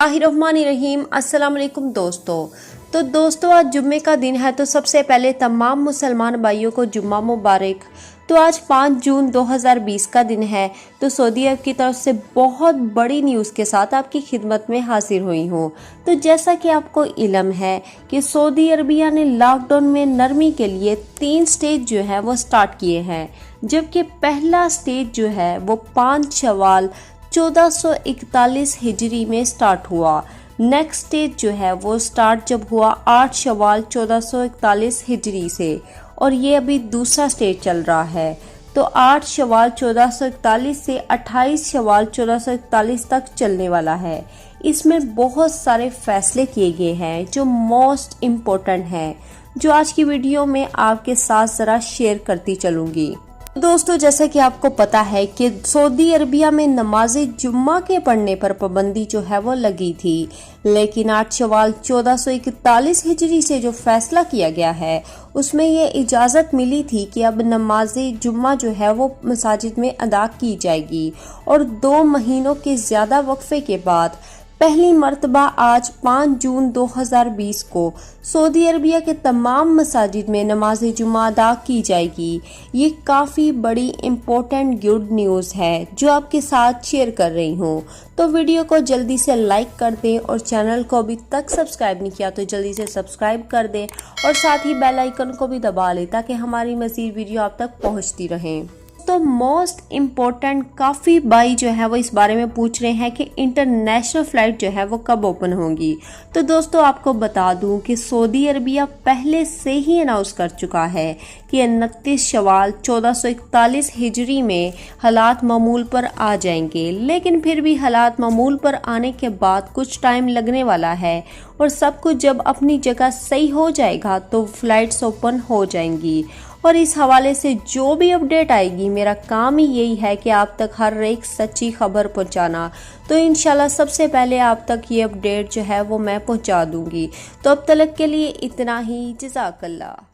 बिस्मिल्लाहिर्रहमानिर्रहीम। अस्सलाम वालेकुम दोस्तों आज जुम्मे का दिन है, तो सबसे पहले तमाम मुसलमान भाइयों को जुम्मा मुबारक। तो आज 5 जून 2020 का दिन है। तो सऊदी अरब की तरफ से बहुत बड़ी न्यूज़ के साथ आपकी खिदमत में हाजिर हुई हूँ। तो जैसा कि आपको इल्म है कि सऊदी अरबिया ने लॉकडाउन में नरमी के लिए 3 स्टेज जो है वो स्टार्ट किए हैं, जबकि पहला स्टेज जो है वो 5 शवाल 1441 हिजरी में स्टार्ट हुआ। नेक्स्ट स्टेज जो है वो स्टार्ट जब हुआ 8 शवाल 1441 हिजरी से, और ये अभी दूसरा स्टेज चल रहा है। तो 8 शवाल 1441 से 28 शवाल 1441 तक चलने वाला है। इसमें बहुत सारे फैसले किए गए हैं जो मोस्ट इम्पोर्टेंट हैं, जो आज की वीडियो में आपके साथ ज़रा शेयर करती चलूँगी। दोस्तों, जैसा कि आपको पता है कि सऊदी अरबिया में नमाज जुम्मा के पढ़ने पर पाबंदी जो है वो लगी थी, लेकिन 8 शवाल 1441 हिजरी से जो फैसला किया गया है उसमें ये इजाज़त मिली थी कि अब नमाज जुम्मा जो है वो मसाजिद में अदा की जाएगी। और 2 महीनों के ज़्यादा वक्फे के बाद पहली मर्तबा आज 5 जून 2020 को सऊदी अरबिया के तमाम मसाजिद में नमाज जुम्मा अदा की जाएगी। ये काफ़ी बड़ी इम्पोर्टेंट गुड न्यूज़ है जो आपके साथ शेयर कर रही हूँ। तो वीडियो को जल्दी से लाइक कर दें, और चैनल को अभी तक सब्सक्राइब नहीं किया तो जल्दी से सब्सक्राइब कर दें, और साथ ही बेल आइकन को भी दबा लें ताकि हमारी मज़ीद वीडियो आप तक पहुँचती रहें। तो मोस्ट इम्पोर्टेंट काफ़ी भाई जो है वो इस बारे में पूछ रहे हैं कि इंटरनेशनल फ़्लाइट जो है वो कब ओपन होंगी। तो दोस्तों, आपको बता दूं कि सऊदी अरबिया पहले से ही अनाउंस कर चुका है कि 29 शवाल 1441 हिजरी में हालात मामूल पर आ जाएंगे, लेकिन फिर भी हालात मामूल पर आने के बाद कुछ टाइम लगने वाला है, और सब कुछ जब अपनी जगह सही हो जाएगा तो फ़्लाइट्स ओपन हो जाएंगी। और इस हवाले से जो भी अपडेट आएगी, मेरा काम ही यही है कि आप तक हर एक सच्ची खबर पहुंचाना। तो इंशाल्लाह सबसे पहले आप तक ये अपडेट जो है वो मैं पहुंचा दूंगी। तो अब तक के लिए इतना ही। जज़ाकल्लाह।